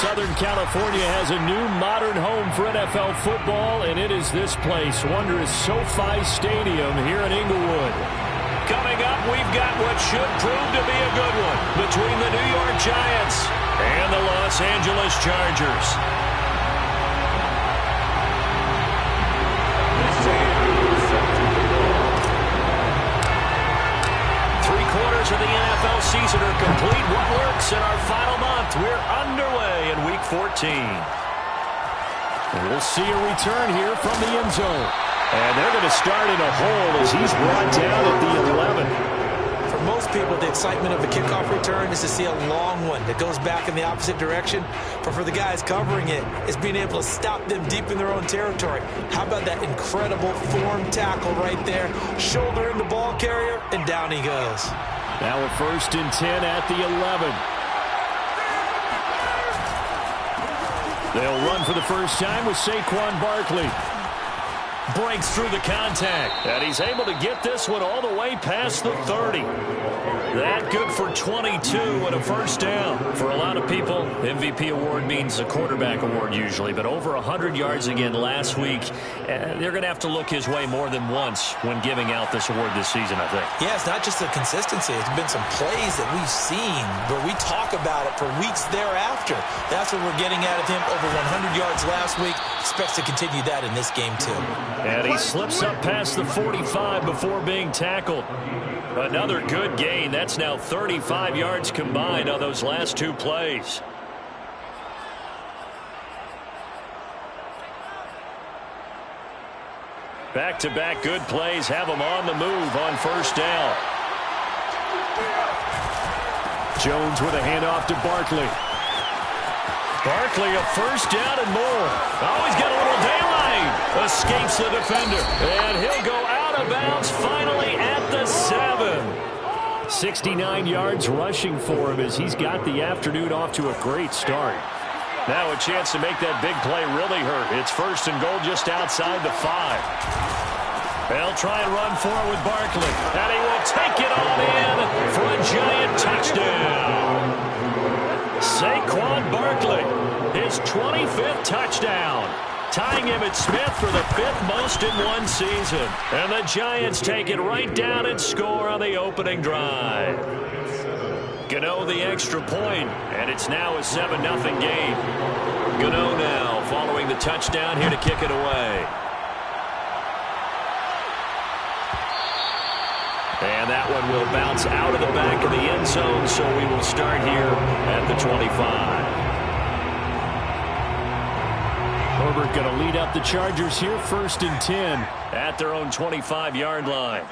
Southern California has a new modern home for NFL football, and it is this place, wondrous SoFi Stadium here in Inglewood. Coming up, we've got what should prove to be a good one between the New York Giants and the Los Angeles Chargers. Three-quarters of the NFL season are complete. What works in our final month? We're underway in Week 14. And we'll see a return here from the end zone. And they're going to start in a hole as he's brought down at the 11. For most people, the excitement of a kickoff return is to see a long one that goes back in the opposite direction. But for the guys covering it, it's being able to stop them deep in their own territory. How about that incredible form tackle right there? Shoulder in the ball carrier, and down he goes. Now a 1st and 10 at the 11. They'll run for the first time with Saquon Barkley. Breaks through the contact, and he's able to get this one all the way past the 30. That good for 22 and a first down. For a lot of people, MVP award means a quarterback award usually, but over 100 yards again last week. They're going to have to look his way more than once when giving out this award this season, I think. Yeah, it's not just the consistency. It's been some plays that we've seen, but we talk about it for weeks thereafter. That's what we're getting out of him. Over 100 yards last week. Expects to continue that in this game, too. And he slips up past the 45 before being tackled. Another good gain. That's now 35 yards combined on those last two plays. Back-to-back good plays have him on the move on first down. Jones with a handoff to Barkley. Barkley a first down and more. Oh, he's got a little daylight. Escapes the defender. And he'll go out of bounds finally at the 7. 69 yards rushing for him as he's got the afternoon off to a great start. Now a chance to make that big play really hurt. It's 1st and goal just outside the 5. They'll try and run for it with Barkley. And he will take it on in for a giant touchdown. Saquon Barkley, his 25th touchdown, tying Emmitt Smith for the 5th most in one season. And the Giants take it right down and score on the opening drive. Gano the extra point, and it's now a 7-0 game. Gano now following the touchdown here to kick it away. And that one will bounce out of the back of the end zone, so we will start here at the 25. Herbert going to lead up the Chargers here, 1st and 10 at their own 25-yard line.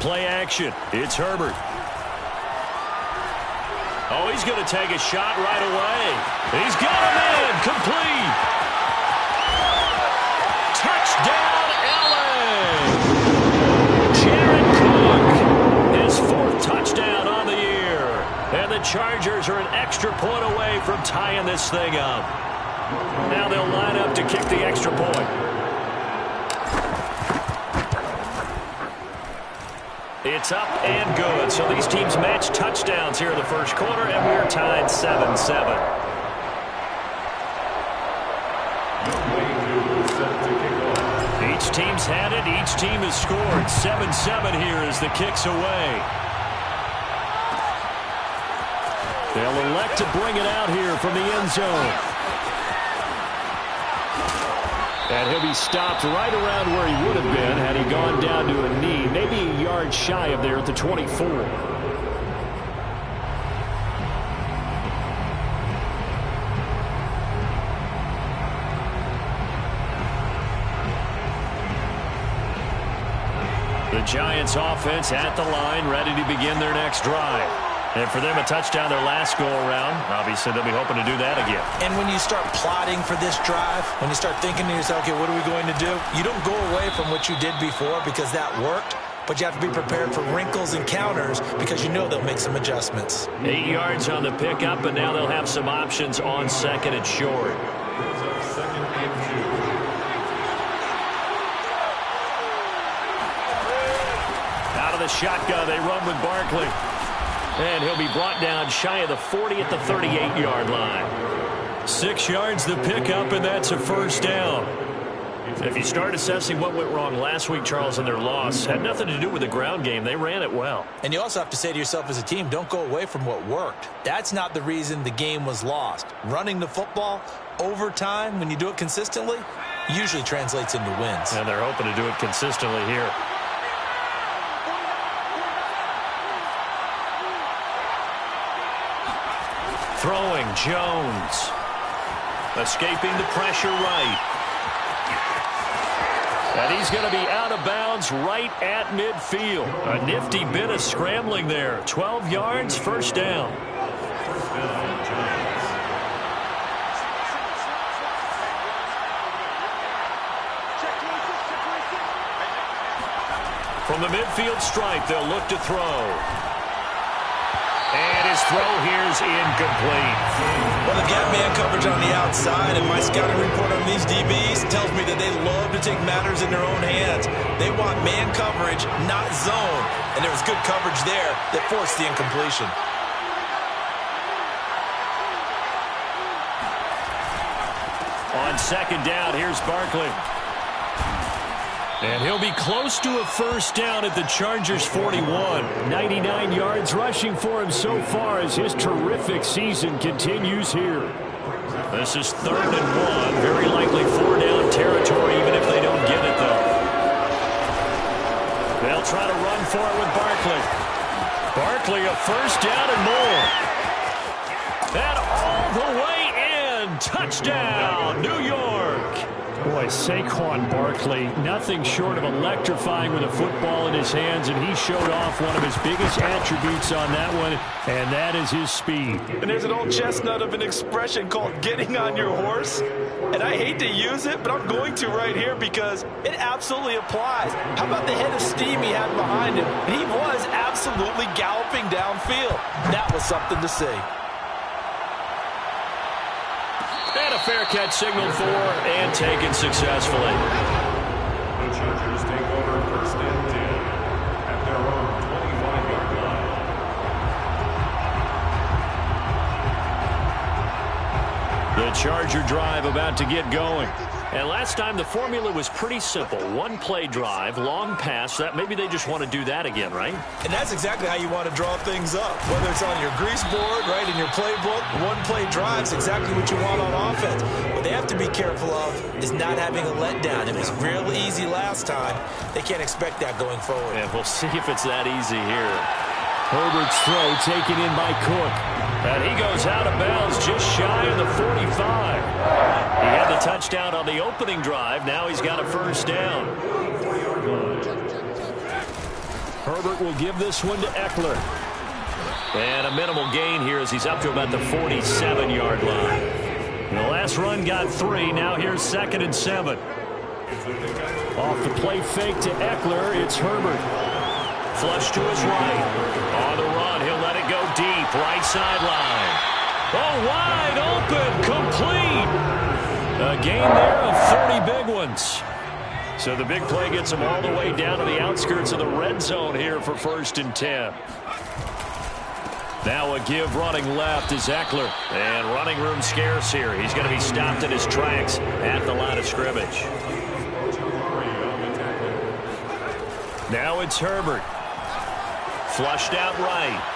Play action. It's Herbert. Oh, he's going to take a shot right away. He's got him in. Complete. Touchdown, LA. Jared Cook, his 4th touchdown on the year. And the Chargers are an extra point away from tying this thing up. Now they'll line up to kick the extra point. It's up and good. So these teams match touchdowns here in the first quarter, and we're tied 7-7. Each team's had it. Each team has scored. 7-7 here as the kick's away. They'll elect to bring it out here from the end zone. And he'll be stopped right around where he would have been had he gone down to a knee, maybe a yard shy of there at the 24. The Giants offense at the line, ready to begin their next drive. And for them, a touchdown their last go-around. Obviously, they'll be hoping to do that again. And when you start plotting for this drive, when you start thinking to yourself, okay, what are we going to do? You don't go away from what you did before because that worked, but you have to be prepared for wrinkles and counters because you know they'll make some adjustments. 8 yards on the pickup, and now they'll have some options on 2nd and short. Out of the shotgun, they run with Barkley. And he'll be brought down shy of the 40 at the 38-yard line. 6 yards the pickup, and that's a first down. If you start assessing what went wrong last week, Charles, in their loss, had nothing to do with the ground game. They ran it well. And you also have to say to yourself as a team, don't go away from what worked. That's not the reason the game was lost. Running the football over time, when you do it consistently, usually translates into wins. And they're hoping to do it consistently here. Throwing, Jones. Escaping the pressure right. And he's going to be out of bounds right at midfield. A nifty bit of scrambling there. 12 yards, first down. From the midfield stripe, they'll look to throw. And his throw here's incomplete. Well, the gap man coverage on the outside, and my scouting report on these DBs tells me that they love to take matters in their own hands. They want man coverage, not zone. And there was good coverage there that forced the incompletion. On second down, here's Barkley. And he'll be close to a first down at the Chargers' 41. 99 yards rushing for him so far as his terrific season continues here. This is 3rd and 1. Very likely 4-down territory, even if they don't get it, though. They'll try to run for it with Barkley. Barkley, a first down and more. And all the way in. Touchdown, New York. Boy, Saquon Barkley, nothing short of electrifying with a football in his hands, and he showed off one of his biggest attributes on that one, and that is his speed. And there's an old chestnut of an expression called getting on your horse, and I hate to use it, but I'm going to right here because it absolutely applies. How about the head of steam he had behind him? He was absolutely galloping downfield. That was something to see. And a fair catch signaled for and taken successfully. The Chargers take over 1st and 10 at their own 25-yard line. The Charger drive about to get going. And last time the formula was pretty simple. One play drive, long pass. That maybe they just want to do that again, right? And that's exactly how you want to draw things up. Whether it's on your grease board, right, in your playbook, one play drive is exactly what you want on offense. What they have to be careful of is not having a letdown. It was real easy last time. They can't expect that going forward. And we'll see if it's that easy here. Herbert's throw taken in by Cook. And he goes out of bounds just shy of the 45. He had the touchdown on the opening drive. Now he's got a first down. Herbert will give this one to Eckler. And a minimal gain here as he's up to about the 47-yard line. The last run got 3. Now here's 2nd and 7. Off the play fake to Eckler, it's Herbert. Flush to his right. On the run, he'll let it go deep. Right sideline. Oh, wide open. Complete. A gain there of 30 big ones. So the big play gets him all the way down to the outskirts of the red zone here for 1st and 10. Now a give running left is Eckler. And running room scarce here. He's going to be stopped in his tracks at the line of scrimmage. Now it's Herbert. Flushed out right.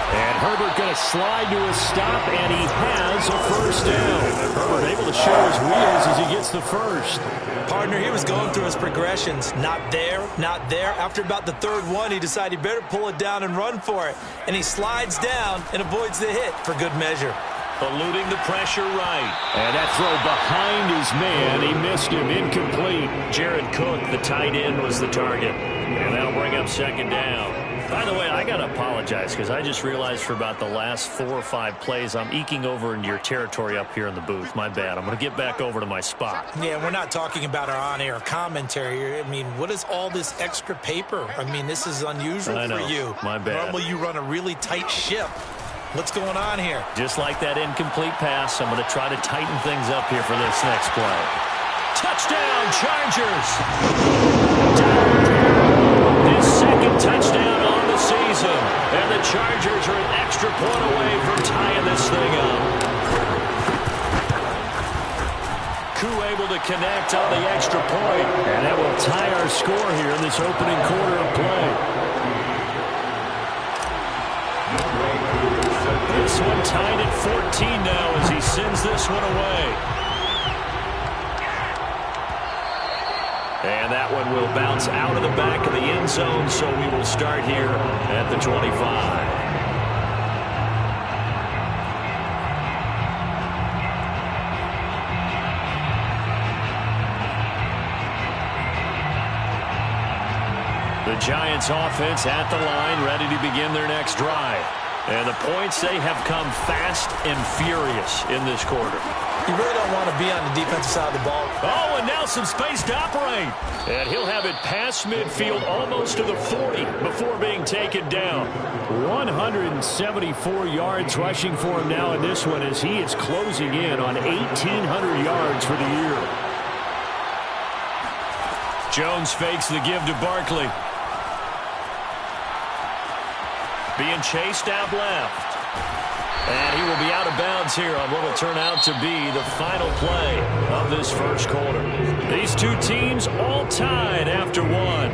And Herbert going to slide to a stop, and he has a first down. Herbert able to show his wheels as he gets the first. Partner, he was going through his progressions. Not there, not there. After about the 3rd one, he decided he better pull it down and run for it. And he slides down and avoids the hit for good measure. Eluding the pressure right. And that throw behind his man. He missed him. Incomplete. Jared Cook, the tight end, was the target. And that'll bring up 2nd down. By the way, I got to apologize because I just realized for about the last 4 or 5 plays, I'm eking over into your territory up here in the booth. My bad. I'm going to get back over to my spot. Yeah, we're not talking about our on-air commentary. I mean, what is all this extra paper? I mean, this is unusual for you. My bad. Normally you run a really tight ship. What's going on here? Just like that incomplete pass, I'm going to try to tighten things up here for this next play. Touchdown, Chargers! His second touchdown on the season. And the Chargers are an extra point away from tying this thing up. Koo able to connect on the extra point. And that will tie our score here in this opening quarter of play. This one tied at 14 now as he sends this one away. And that one will bounce out of the back of the end zone, so we will start here at the 25. The Giants offense at the line, ready to begin their next drive. And the points, they have come fast and furious in this quarter. You really don't want to be on the defensive side of the ball. Oh, and now some space to operate. And he'll have it past midfield almost to the 40 before being taken down. 174 yards rushing for him now in this one as he is closing in on 1,800 yards for the year. Jones fakes the give to Barkley. Being chased out left. And he will be out of bounds here on what will turn out to be the final play of this first quarter. These two teams all tied after one.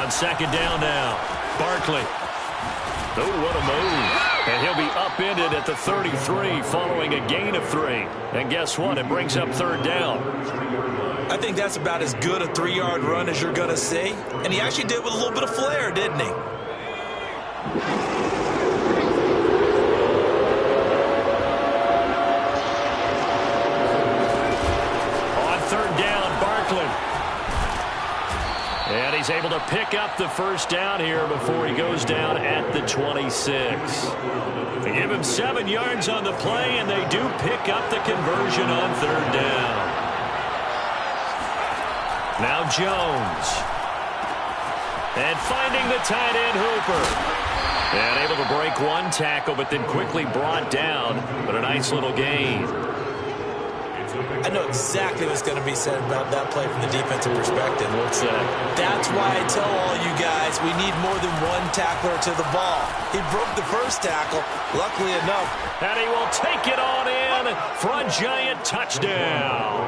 On second down now, Barkley. Oh, what a move. And he'll be upended at the 33 following a gain of 3. And guess what? It brings up third down. I think that's about as good a 3-yard run as you're going to see. And he actually did with a little bit of flair, didn't he? On third down, Barkley. And he's able to pick up the first down here before he goes down at the 26. They give him 7 yards on the play, and they do pick up the conversion on third down. Now Jones. And finding the tight end Hooper. And able to break one tackle, but then quickly brought down. But a nice little gain. I know exactly what's going to be said about that play from the defensive perspective. What's that? That's why I tell all you guys we need more than one tackler to the ball. He broke the first tackle, luckily enough. And he will take it on in for a Giant touchdown.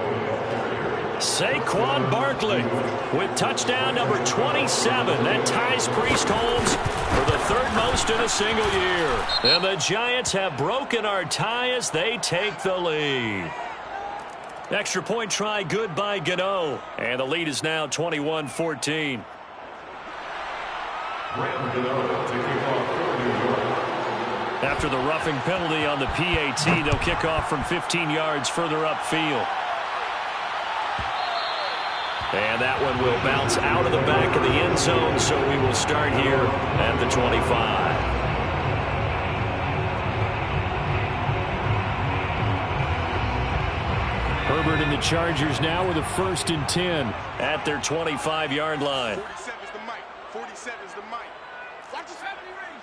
Saquon Barkley with touchdown number 27. That ties Priest Holmes for the third most in a single year. And the Giants have broken our tie as they take the lead. Extra point try good by Gano. And the lead is now 21-14. After the roughing penalty on the PAT, they'll kick off from 15 yards further upfield. And that one will bounce out of the back of the end zone, so we will start here at the 25. Herbert and the Chargers now with a 1st and 10 at their 25-yard line. 47 is the mic. 47 is the mic. Watch the 70 range.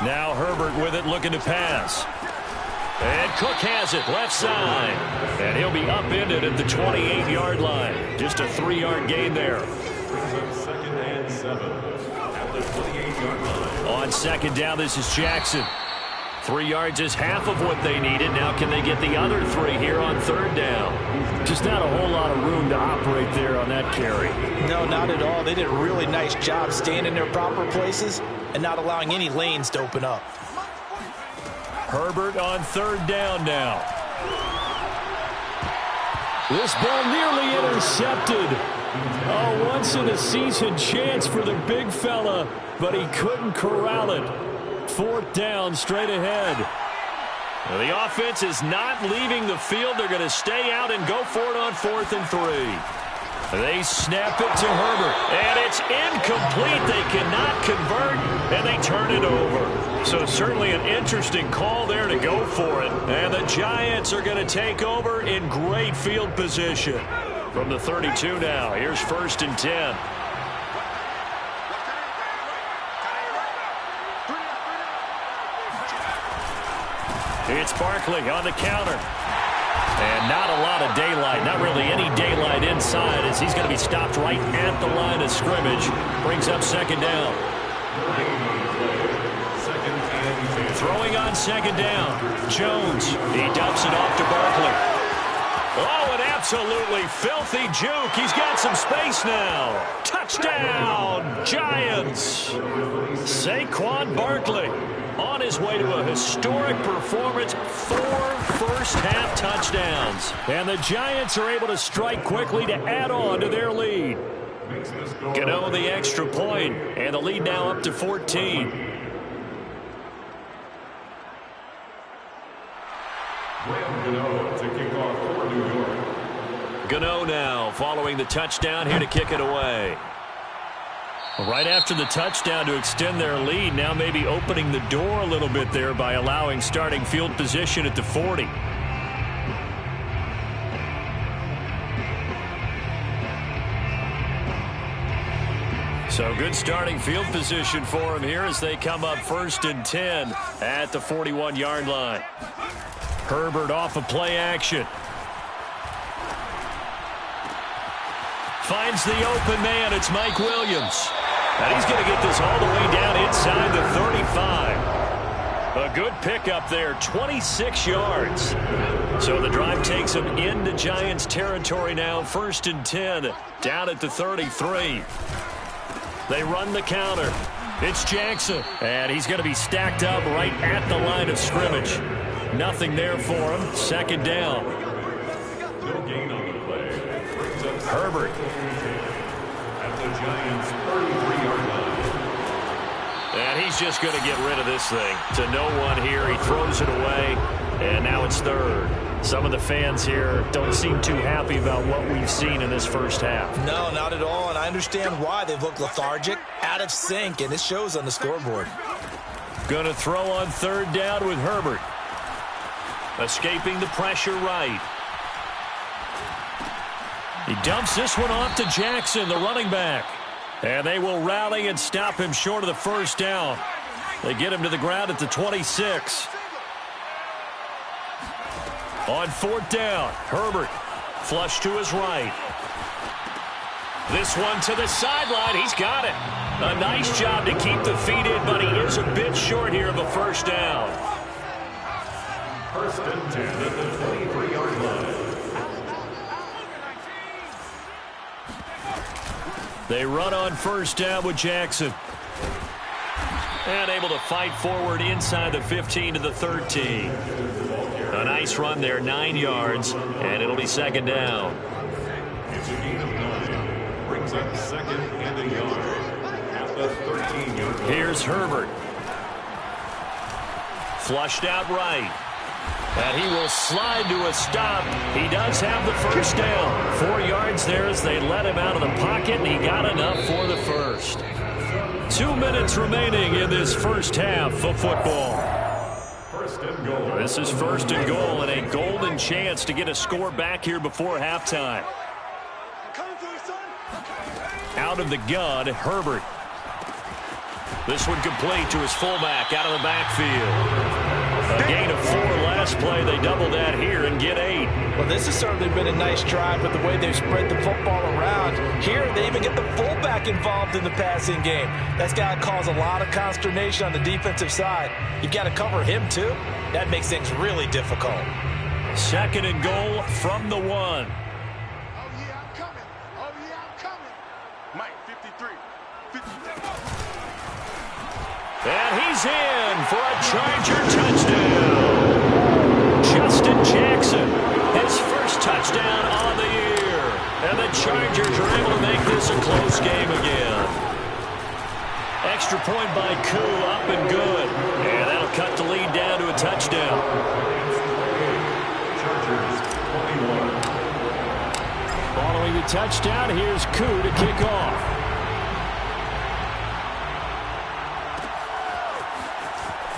Now Herbert with it, looking to pass. And Cook has it, left side. And he'll be upended at the 28-yard line. Just a 3-yard gain there. Second and 7 at the 28-yard line. On second down, this is Jackson. 3 yards is half of what they needed. Now can they get the other 3 here on third down? Just not a whole lot of room to operate there on that carry. No, not at all. They did a really nice job staying in their proper places and not allowing any lanes to open up. Herbert on third down now. This ball nearly intercepted. A once-in-a-season chance for the big fella, but he couldn't corral it. 4th down straight ahead. Now the offense is not leaving the field. They're going to stay out and go for it on 4th and 3. They snap it to Herbert, and it's incomplete. They cannot convert, and they turn it over. So certainly an interesting call there to go for it. And the Giants are going to take over in great field position. From the 32 now, here's 1st and 10. It's Barkley on the counter. And not a lot of daylight, not really any daylight inside, as he's going to be stopped right at the line of scrimmage. Brings up 2nd down. Throwing on 2nd down. Jones, he dumps it off to Barkley. Oh, an absolutely filthy juke. He's got some space now. Touchdown, Giants. Saquon Barkley on his way to a historic performance, 4 first-half touchdowns. And the Giants are able to strike quickly to add on to their lead. Gano the extra point, and the lead now up to 14. Gano to kick off for New York. Gano now following the touchdown here to kick it away. Right after the touchdown to extend their lead, now maybe opening the door a little bit there by allowing starting field position at the 40. So good starting field position for him here as they come up 1st and 10 at the 41-yard line. Herbert off of play action. Finds the open man. It's Mike Williams. And he's going to get this all the way down inside the 35. A good pickup there, 26 yards. So the drive takes him into Giants territory now, 1st and 10, down at the 33. They run the counter. It's Jackson, and he's going to be stacked up right at the line of scrimmage. Nothing there for him. 2nd down. No gain on the play. Herbert. At the Giants' 33-yard line. And he's just going to get rid of this thing. To no one here. He throws it away, and now it's 3rd. Some of the fans here don't seem too happy about what we've seen in this first half. No, not at all, and I understand why. They've looked lethargic, out of sync, and it shows on the scoreboard. Going to throw on 3rd down with Herbert. Escaping the pressure right. He dumps this one off to Jackson, the running back. And they will rally and stop him short of the 1st down. They get him to the ground at the 26. On 4th down, Herbert, flush to his right. This one to the sideline. He's got it. A nice job to keep the feet in, but he is a bit short here of a 1st down. 1st and 10 at the 23-yard line. They run on 1st down with Jackson. And able to fight forward inside the 15 to the 13. A nice run there, 9 yards, and it'll be 2nd down. It's a gain of 9. Brings up 2nd and a yard at the 13-yard line. Here's Herbert. Flushed out right. And he will slide to a stop. He does have the 1st down. 4 yards there as they let him out of the pocket, and he got enough for the 1st. 2 minutes remaining in this first half of football. 1st and goal. This is 1st and goal, and a golden chance to get a score back here before halftime. Out of the gun, Herbert. This one complete to his fullback out of the backfield. A gain of 4 last play. They double that here and get 8. Well, this has certainly been a nice drive, but the way they've spread the football around. Here, they even get the fullback involved in the passing game. That's got to cause a lot of consternation on the defensive side. You've got to cover him, too. That makes things really difficult. 2nd and goal from the 1. Oh, yeah, I'm coming. Oh, yeah, I'm coming. Mike, 53. 53. And he's in for a Charger touchdown. Justin Jackson, his 1st touchdown on the year. And the Chargers are able to make this a close game again. Extra point by Koo, up and good. And that'll cut the lead down to a touchdown. Chargers 21. Following the touchdown, here's Koo to kick off.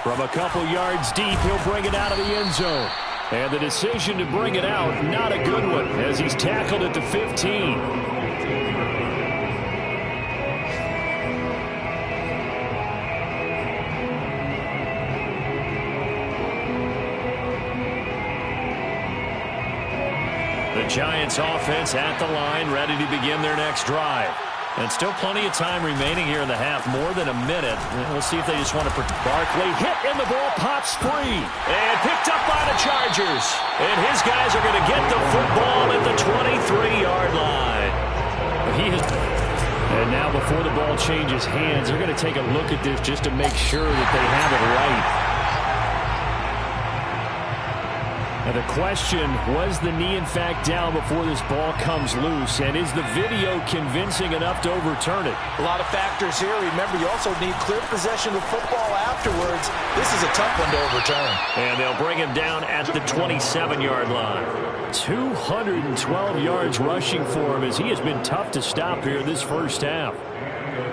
From a couple yards deep, he'll bring it out of the end zone. And the decision to bring it out, not a good one, as he's tackled at the 15. The Giants offense at the line, ready to begin their next drive. And still plenty of time remaining here in the half, more than a minute. We'll see if they just want to protect. Barkley hit and the ball pops free. And picked up by the Chargers. And his guys are going to get the football at the 23-yard line. And now before the ball changes hands, they're going to take a look at this just to make sure that they have it right. And the question, was the knee in fact down before this ball comes loose? And is the video convincing enough to overturn it? A lot of factors here. Remember, you also need clear possession of football afterwards. This is a tough one to overturn. And they'll bring him down at the 27-yard line. 212 yards rushing for him as he has been tough to stop here this first half.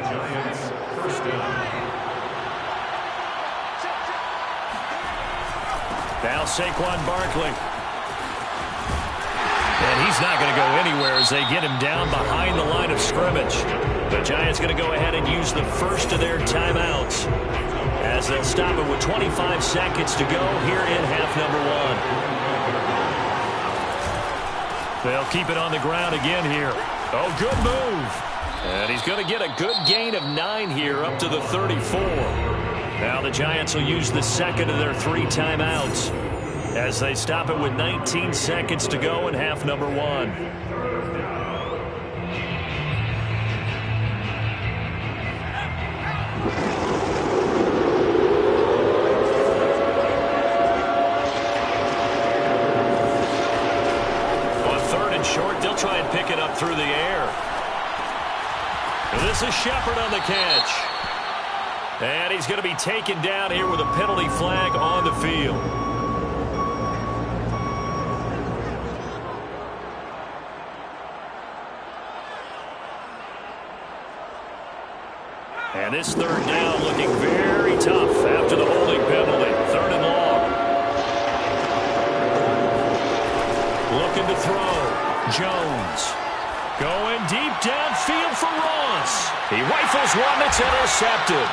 Giants first down. Now Saquon Barkley. And he's not going to go anywhere as they get him down behind the line of scrimmage. The Giants going to go ahead and use the first of their timeouts as they'll stop it with 25 seconds to go here in half number one. They'll keep it on the ground again here. Oh, good move. And he's going to get a good gain of 9 here up to the 34. Now the Giants will use the second of their 3 timeouts as they stop it with 19 seconds to go in half number one. On 3rd and short, they'll try and pick it up through the air. This is Shepard on the catch. And he's going to be taken down here with a penalty flag on the field. And this 3rd down looking very tough after the holding penalty. 3rd and long. Looking to throw. Jones. Going deep downfield for Ross. He rifles one that's intercepted.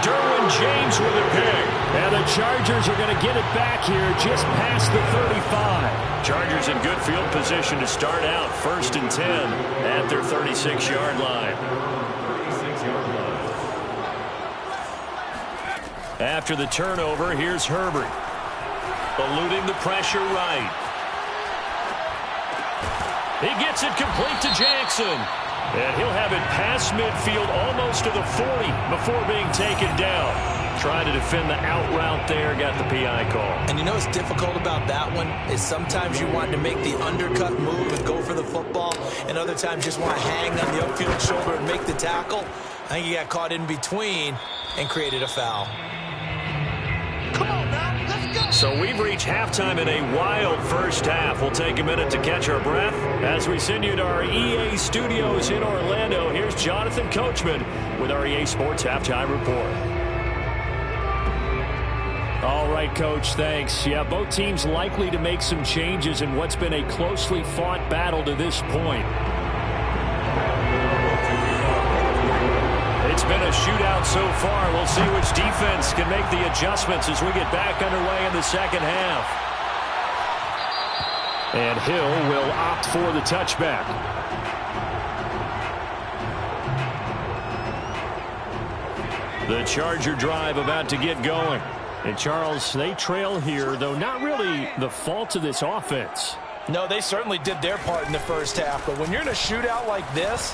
Derwin James with a pick. And the Chargers are going to get it back here just past the 35. Chargers in good field position to start out. 1st and 10 at their 36-yard line. After the turnover, here's Herbert. Eluding the pressure right. He gets it complete to Jackson. And he'll have it past midfield almost to the 40 before being taken down. Trying to defend the out route there, got the PI call. And you know what's difficult about that one is sometimes you want to make the undercut move and go for the football, and other times just want to hang on the upfield shoulder and make the tackle. I think he got caught in between and created a foul. Come on now, let's go. So we've reached halftime in a wild first half. We'll take a minute to catch our breath as we send you to our EA studios in Orlando. Here's Jonathan Coachman with our EA Sports Halftime Report. All right, Coach, thanks. Yeah, both teams likely to make some changes in what's been a closely fought battle to this point. It's been a shootout so far. We'll see which defense can make the adjustments as we get back underway in the second half. And Hill will opt for the touchback. The Charger drive about to get going. And, Charles, they trail here, though not really the fault of this offense. No, they certainly did their part in the first half. But when you're in a shootout like this,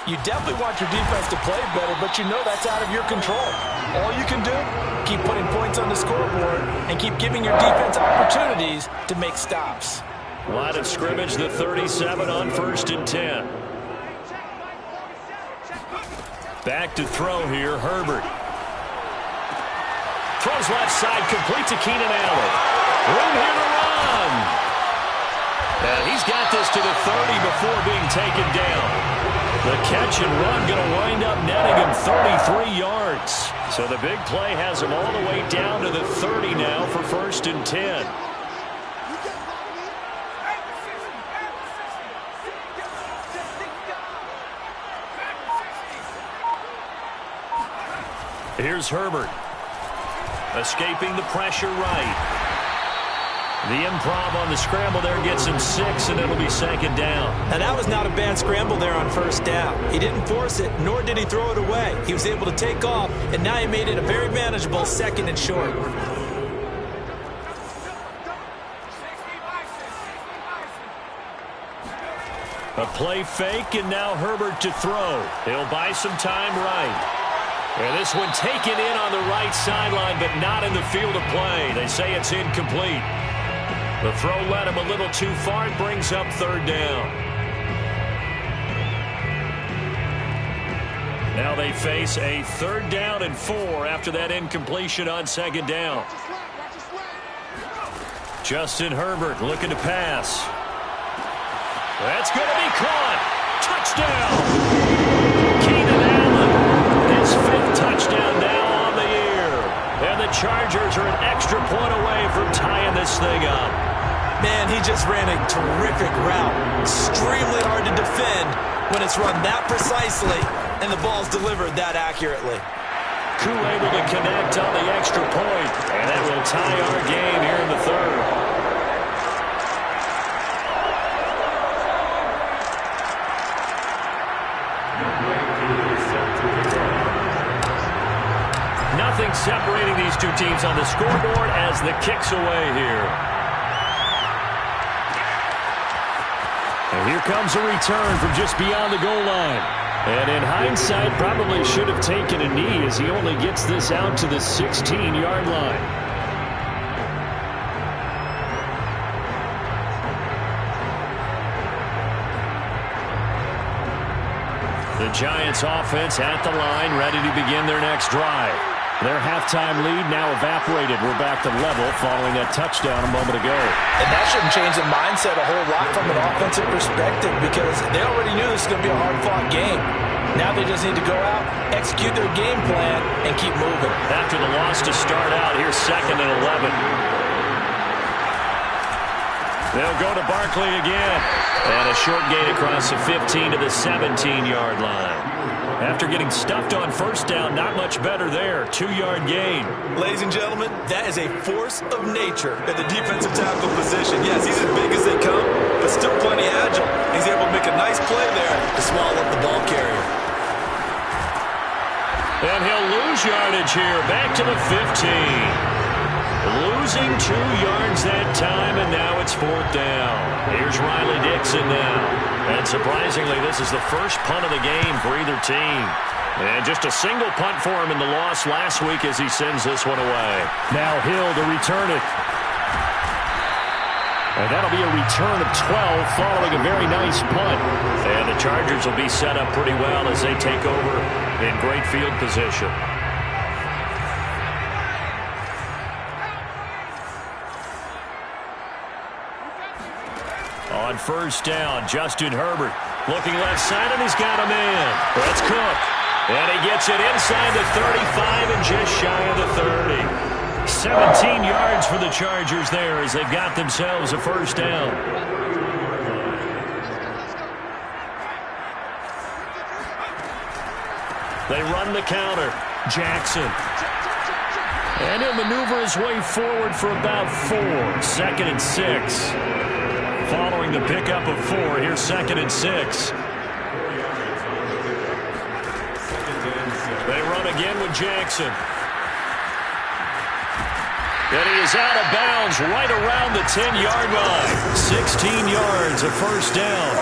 you definitely want your defense to play better, but you know that's out of your control. All you can do, keep putting points on the scoreboard and keep giving your defense opportunities to make stops. Line of scrimmage, the 37 on 1st and 10. Back to throw here, Herbert. Throws left side, complete to Keenan Allen. Room here to run. And he's got this to the 30 before being taken down. The catch and run going to wind up netting him 33 yards. So the big play has him all the way down to the 30 now for 1st and 10. Here's Herbert. Escaping the pressure right. The improv on the scramble there gets him 6, and it'll be second down. Now, that was not a bad scramble there on first down. He didn't force it, nor did he throw it away. He was able to take off, and now he made it a very manageable 2nd and short. A play fake, and now Herbert to throw. He'll buy some time right. And this one taken in on the right sideline, but not in the field of play. They say it's incomplete. The throw led him a little too far. It brings up 3rd down. Now they face a 3rd down and 4 after that incompletion on 2nd down. Justin Herbert looking to pass. That's going to be caught. Touchdown. Keenan Allen, his 5th touchdown now on the year. And the Chargers are an extra point away from tying this thing up. Man, he just ran a terrific route. Extremely hard to defend when it's run that precisely and the ball's delivered that accurately. Koo able to connect on the extra point, and that will tie our game here in the 3rd. Nothing separating these two teams on the scoreboard as the kick's away here. And here comes a return from just beyond the goal line. And in hindsight, probably should have taken a knee as he only gets this out to the 16-yard line. The Giants offense at the line, ready to begin their next drive. Their halftime lead now evaporated. We're back to level following that touchdown a moment ago. And that shouldn't change the mindset a whole lot from an offensive perspective because they already knew this was going to be a hard-fought game. Now they just need to go out, execute their game plan, and keep moving. After the loss to start out, here's 2nd and 11. They'll go to Barkley again. And a short gain across the 15 to the 17-yard line. After getting stuffed on first down, not much better there. 2-yard gain. Ladies and gentlemen, that is a force of nature at the defensive tackle position. Yes, he's as big as they come, but still plenty agile. He's able to make a nice play there to swallow up the ball carrier. And he'll lose yardage here. Back to the 15. Losing 2 yards that time, and now it's 4th down. Here's Riley Dixon now. And surprisingly, this is the first punt of the game for either team. And just a single punt for him in the loss last week as he sends this one away. Now Hill to return it. And that'll be a return of 12 following a very nice punt. And the Chargers will be set up pretty well as they take over in great field position. On first down, Justin Herbert looking left side, and he's got a man. That's Cook. And he gets it inside the 35 and just shy of the 30. 17 yards for the Chargers there as they've got themselves a first down. They run the counter. Jackson. And he'll maneuver his way forward for about 4. 2nd and 6. Following the pickup of 4, here's 2nd and 6. They run again with Jackson. And he is out of bounds right around the 10-yard line. 16 yards, a first down.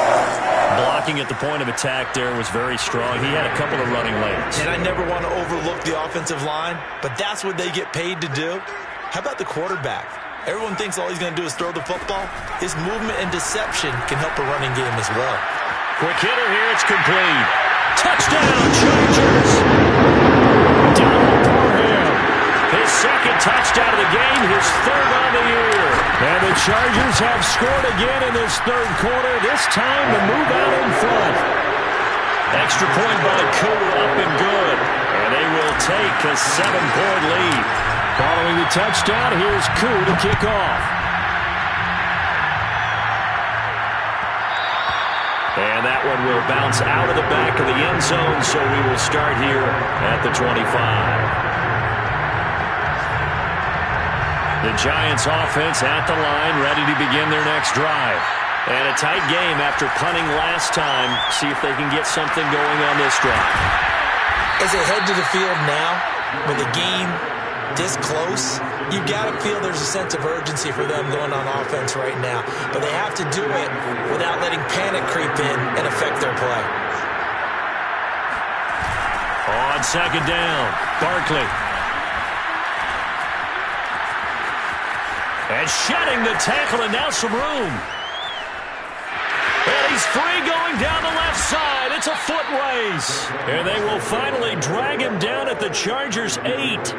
Blocking at the point of attack there was very strong. He had a couple of running lanes. And I never want to overlook the offensive line, but that's what they get paid to do. How about the quarterback? Everyone thinks all he's going to do is throw the football. His movement and deception can help a running game as well. Quick hitter here. It's complete. Touchdown, Chargers. Donald Parham. His 2nd touchdown of the game, his 3rd on the year. And the Chargers have scored again in this 3rd quarter, this time to move out in front. Extra point by Koo, up and good. And they will take a 7-point lead. Following the touchdown, here's Koo to kick off. And that and will bounce out of the back of the end zone, so we will start here at the 25. The Giants offense at the line, ready to begin their next drive. And a tight game after punting last time. See if they can get something going on this drive. As they head to the field now, with the game this close, you've got to feel there's a sense of urgency for them going on offense right now. But they have to do it without letting panic creep in and affect their play. On second down, Barkley. And shedding the tackle, and now some room. And he's free going down the left side. It's a foot race. And they will finally drag him down at the Chargers' 8.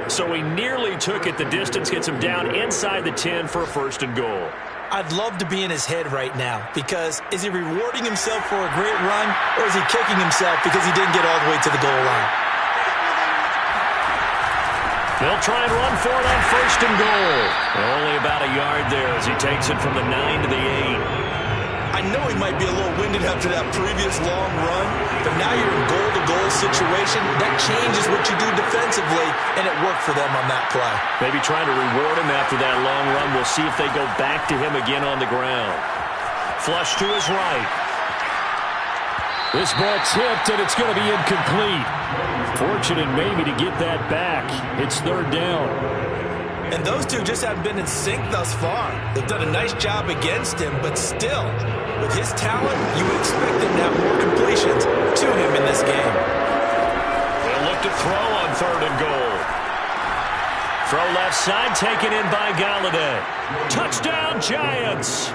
So he nearly took it the distance, gets him down inside the 10 for a first and goal. I'd love to be in his head right now, because is he rewarding himself for a great run, or is he kicking himself because he didn't get all the way to the goal line? They'll try and run for it on first and goal. Only about a yard there as he takes it from the 9 to the 8. I know he might be a little winded after that previous long run, but now you're in goal-to-goal situation. That changes what you do defensively, and it worked for them on that play. Maybe trying to reward him after that long run. We'll see if they go back to him again on the ground. Flush to his right. This ball tipped, and it's going to be incomplete. Fortunate maybe to get that back. It's third down. And those two just haven't been in sync thus far. They've done a nice job against him, but still, with his talent, you would expect him to have more completions to him in this game. They'll look to throw on third and goal. Throw left side, taken in by Golladay. Touchdown, Giants!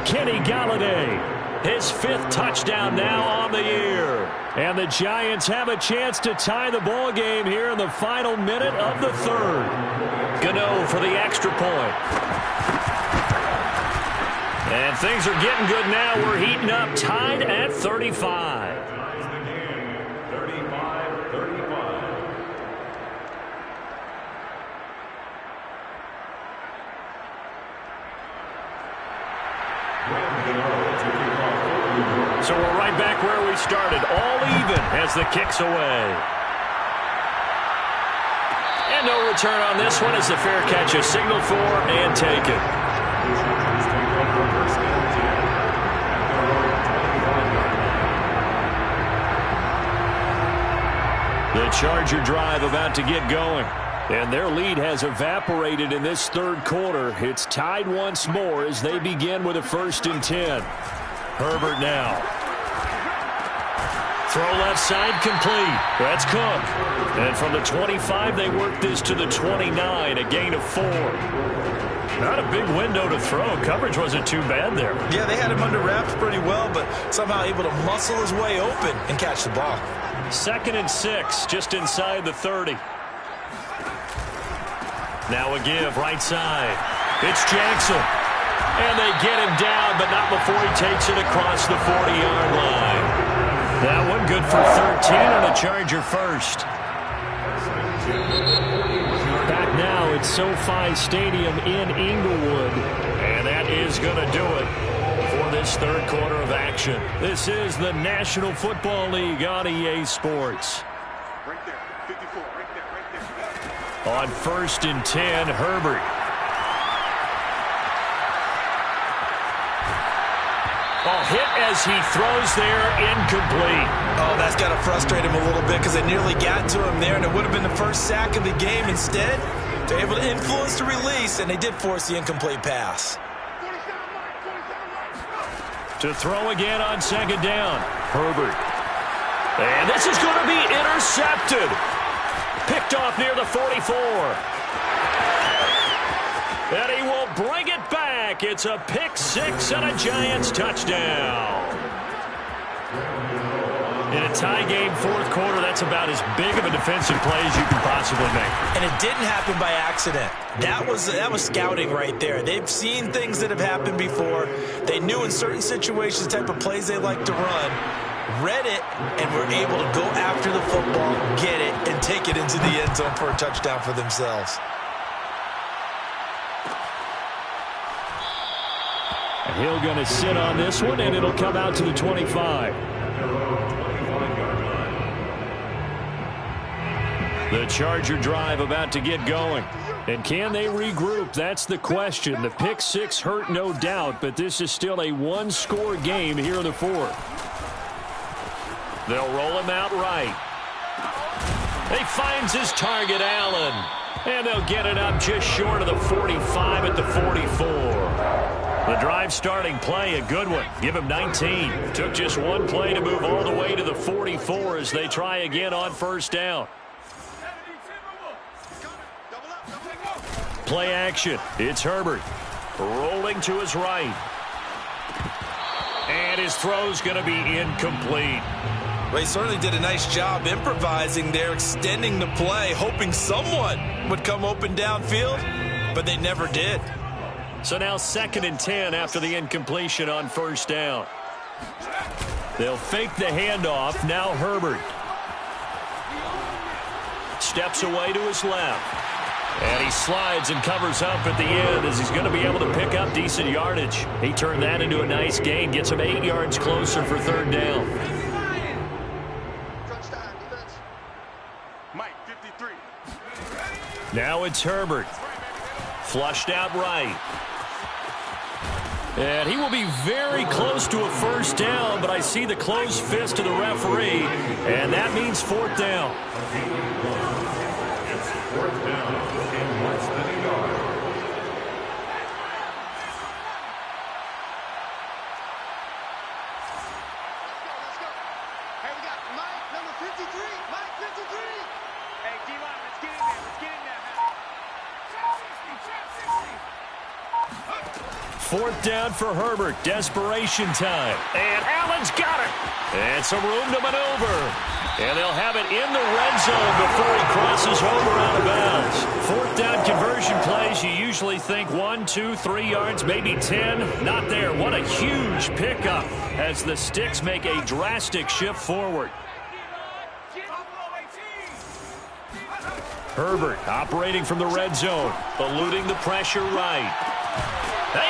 Kenny Golladay, his 5th touchdown now on the year. And the Giants have a chance to tie the ball game here in the final minute of the third. Gano for the extra point. And things are getting good now. We're heating up, tied at 35. 35-35. So we're right back where we started, all even as the kick's away. And no return on this one as the fair catch is signaled for and taken. The Charger drive about to get going. And their lead has evaporated in this third quarter. It's tied once more as they begin with a 1st and 10. Herbert now. Throw left side complete. That's Cook. And from the 25, they work this to the 29, a gain of 4. Not a big window to throw. Coverage wasn't too bad there. Yeah, they had him under wraps pretty well, but somehow able to muscle his way open and catch the ball. 2nd and 6, just inside the 30. Now a give, right side. It's Jackson. And they get him down, but not before he takes it across the 40-yard line. That one good for 13 on a Charger first. Back now at SoFi Stadium in Inglewood. And that is going to do it for this third quarter of action. This is the National Football League on EA Sports. Right there, 54, right there. On 1st and 10, Herbert. Hit as he throws there, incomplete. Oh, that's got to frustrate him a little bit because they nearly got to him there, and it would have been the first sack of the game. Instead, they're able to influence the release, and they did force the incomplete pass. To throw again on 2nd down, Herbert. And this is going to be intercepted. Picked off near the 44. And he will bring it back. It's a pick 6 and a Giants touchdown. In a tie game fourth quarter, that's about as big of a defensive play as you can possibly make. And it didn't happen by accident. That was scouting right there. They've seen things that have happened before. They knew in certain situations the type of plays they like to run. Read it, and were able to go after the football, get it, and take it into the end zone for a touchdown for themselves. Hill going to sit on this one, and it'll come out to the 25. The Charger drive about to get going. And can they regroup? That's the question. The pick six hurt, no doubt, but this is still a one-score game here in the fourth. They'll roll him out right. He finds his target, Allen. And they'll get it up just short of the 45 at the 44. The drive starting play, a good one. Give him 19. Took just one play to move all the way to the 44 as they try again on first down. Play action. It's Herbert. Rolling to his right. And his throw's going to be incomplete. Well, he certainly did a nice job improvising there, extending the play, hoping someone would come open downfield, but they never did. So now 2nd and 10 after the incompletion on first down. They'll fake the handoff. Now Herbert. Steps away to his left. And he slides and covers up at the end as he's going to be able to pick up decent yardage. He turned that into a nice gain. Gets him 8 yards closer for 3rd down. Now it's Herbert. Flushed out right. And he will be very close to a first down, but I see the closed fist of the referee, and that means 4th down. It's 4th down and less than a yard. Let's go. Hey, we got Mike, number 53. Mike, 53. Hey, D-line, let's get in there. Let's get in there, man. 4th down for Herbert. Desperation time. And Allen's got it. And some room to maneuver. And they'll have it in the red zone before he crosses over out of bounds. 4th down conversion plays, you usually think 1, 2, 3 yards, maybe 10. Not there. What a huge pickup as the Sticks make a drastic shift forward. Herbert operating from the red zone, eluding the pressure right.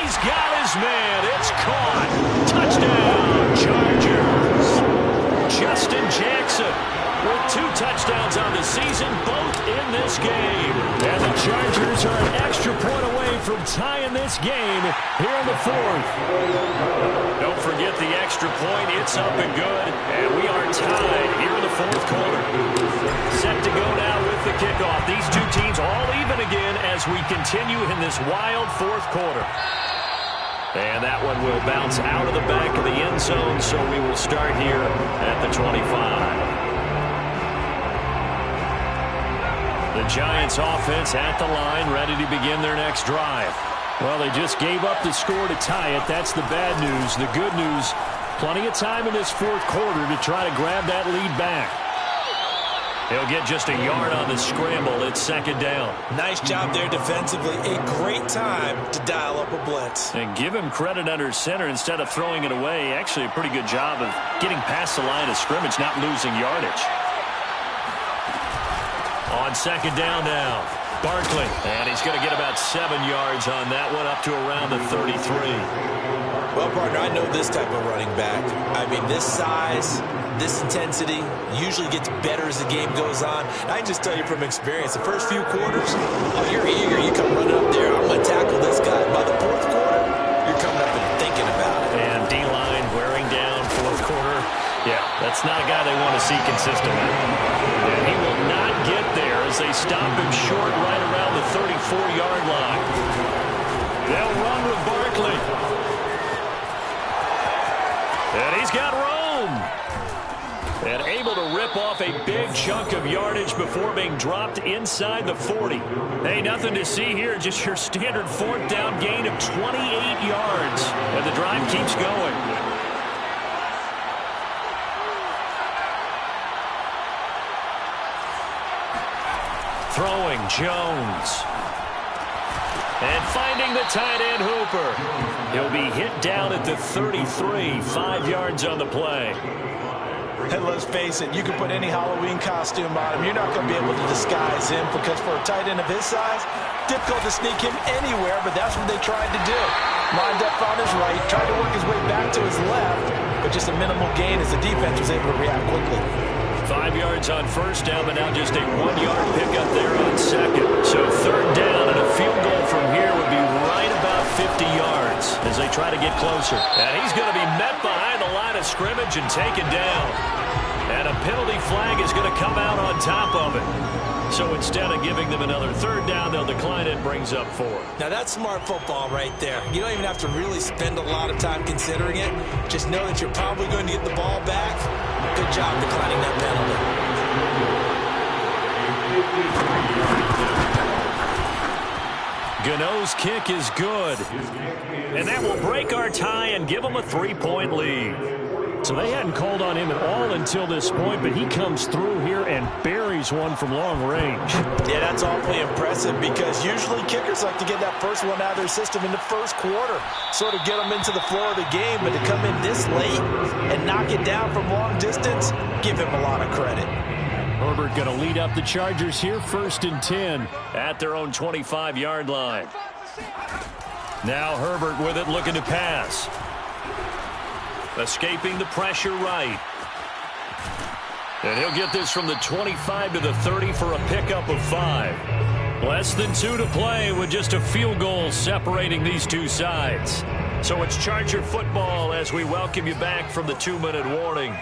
He's got his man. It's caught. Touchdown, Chargers. Justin Jackson with 2 touchdowns on the season, both in this game. And the Chargers are an extra point away from tying this game here in the 4th. Don't forget the extra point. It's up and good. And we are tied here in the 4th quarter. Set to go now with the kickoff. These two teams all even again as we continue in this wild 4th quarter. And that one will bounce out of the back of the end zone, so we will start here at the 25. The Giants offense at the line, ready to begin their next drive. Well, they just gave up the score to tie it. That's the bad news. The good news, plenty of time in this 4th quarter to try to grab that lead back. He'll get just a yard on the scramble. It's 2nd down. Nice job there defensively. A great time to dial up a blitz. And give him credit under center instead of throwing it away. Actually a pretty good job of getting past the line of scrimmage, not losing yardage. On 2nd down now, Barkley. And he's going to get about 7 yards on that one, up to around the 33. Well, partner, I know this type of running back. I mean, this size, this intensity usually gets better as the game goes on. I can just tell you from experience, the first few quarters, oh, you're eager. You come running up there. I'm going to tackle this guy. By the 4th quarter, you're coming up and thinking about it. And D-line wearing down 4th quarter. Yeah, that's not a guy they want to see consistently. And he will not get there as they stop him short right around the 34-yard line. They'll run with Barkley. And he's got room. And able to rip off a big chunk of yardage before being dropped inside the 40. Hey, nothing to see here. Just your standard 4th down gain of 28 yards. And the drive keeps going. Throwing Jones. And finding the tight end Hooper. He'll be hit down at the 33, 5 yards on the play. And let's face it, you can put any Halloween costume on him. You're not going to be able to disguise him because for a tight end of his size, difficult to sneak him anywhere, but that's what they tried to do. Lined up on his right, tried to work his way back to his left, but just a minimal gain as the defense was able to react quickly. 5 yards on first down, but now just a 1-yard pickup there on second. So third down, and a field goal from here would be right about 50 yards as they try to get closer. And he's going to be met behind the line of scrimmage and taken down. And a penalty flag is going to come out on top of it. So instead of giving them another third down, they'll decline it, brings up 4. Now that's smart football right there. You don't even have to really spend a lot of time considering it. Just know that you're probably going to get the ball back. Good job declining that penalty. Gano's kick is good. And that will break our tie and give them a 3-point lead. So they hadn't called on him at all until this point, but he comes through here and buries one from long range. Yeah, that's awfully impressive because usually kickers like to get that first one out of their system in the first quarter, sort of get them into the flow of the game, but to come in this late and knock it down from long distance, give him a lot of credit. Herbert going to lead up the Chargers here, 1st and 10 at their own 25-yard line. Now Herbert with it, looking to pass. Escaping the pressure right. And he'll get this from the 25 to the 30 for a pickup of 5. Less than 2 to play with just a field goal separating these two sides. So it's Charger football as we welcome you back from the 2-minute warning.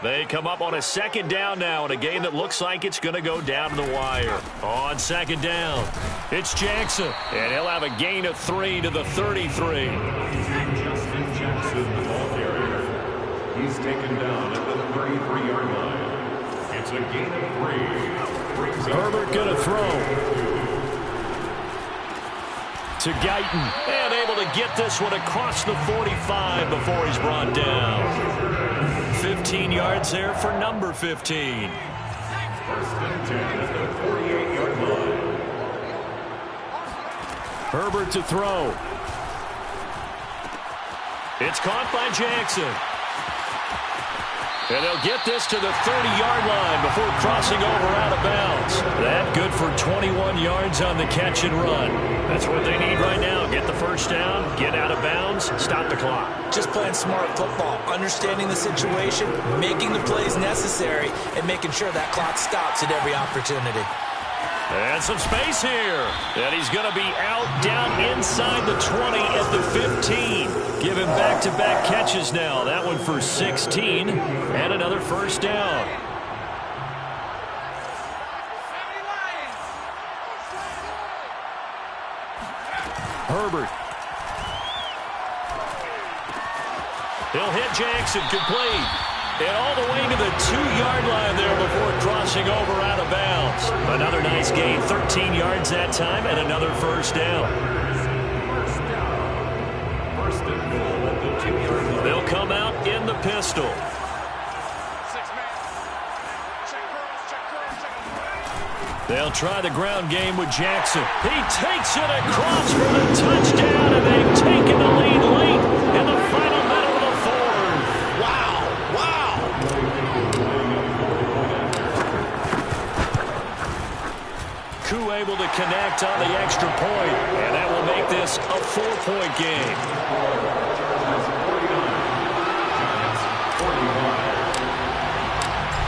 They come up on a second down now in a game that looks like it's going to go down to the wire. On second down, it's Jackson, and he'll have a gain of 3 to the 33. Justin Jackson, the ball carrier. He's taken down at the 33-yard line. It's a gain of 3. Herbert going to throw to Guyton, and able to get this one across the 45 before he's brought down. 15 yards there for number 15. 1st and 10 at the 48-yard line. Herbert to throw. It's caught by Jackson. And they'll get this to the 30-yard line before crossing over out of bounds. That good for 21 yards on the catch and run. That's what they need right now. Get the first down, get out of bounds, stop the clock. Just playing smart football, understanding the situation, making the plays necessary, and making sure that clock stops at every opportunity. And some space here. And he's going to be out down inside the 20 at the 15. Give him back-to-back catches now. That one for 16 and another first down. Herbert. He'll hit Jackson, complete. And all the way to the 2-yard line there before crossing over out of bounds. Another nice gain, 13 yards that time, and another first down. First and goal at the 2-yard line. They'll come out in the pistol. They'll try the ground game with Jackson. He takes it across for the touchdown, and they've taken the lead late in the final minute of the fourth. Wow. Koo able to connect on the extra point, and that will make this a 4-point game.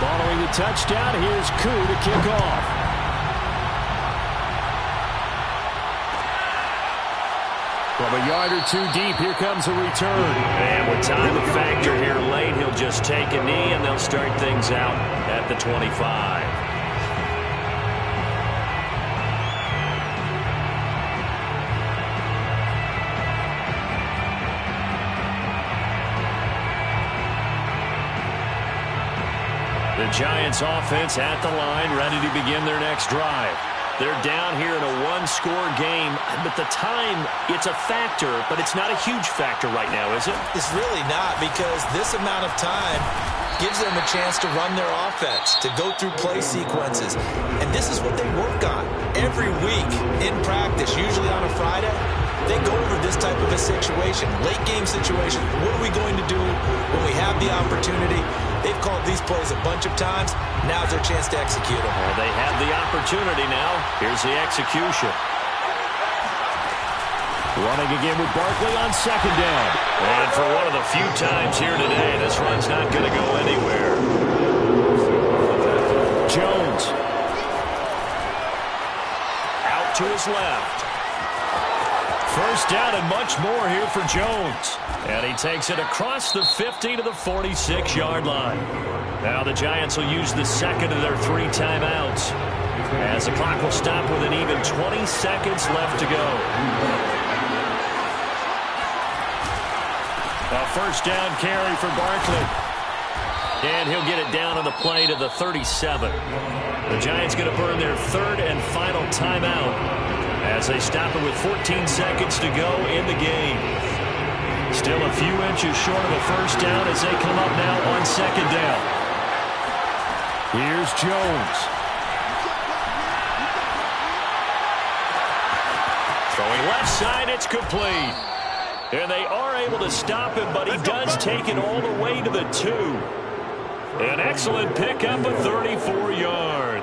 Following the touchdown, here's Koo to kick off. From a yard or 2 deep, here comes a return. And with time a factor here late, he'll just take a knee, and they'll start things out at the 25. The Giants offense at the line, ready to begin their next drive. They're down here in a 1-score game, but the time, it's a factor, but it's not a huge factor right now, is it? It's really not, because this amount of time gives them a chance to run their offense, to go through play sequences. And this is what they work on every week in practice, usually on a Friday. They go over this type of a situation, late game situation. What are we going to do when we have the opportunity? They've called these plays a bunch of times. Now's their chance to execute them. Well, they have the opportunity now. Here's the execution. Running again with Barkley on second down. And for one of the few times here today, this run's not going to go anywhere. Jones. Out to his left. First down and much more here for Jones. And he takes it across the 50 to the 46-yard line. Now the Giants will use the second of their 3 timeouts, as the clock will stop with an even 20 seconds left to go. A first down carry for Barkley. And he'll get it down on the play to the 37. The Giants going to burn their 3rd and final timeout as they stop it with 14 seconds to go in the game. Still a few inches short of a first down as they come up now on second down. Here's Jones. Throwing left side, it's complete. And they are able to stop him, but he does take it all the way to the 2. An excellent pickup of 34 yards.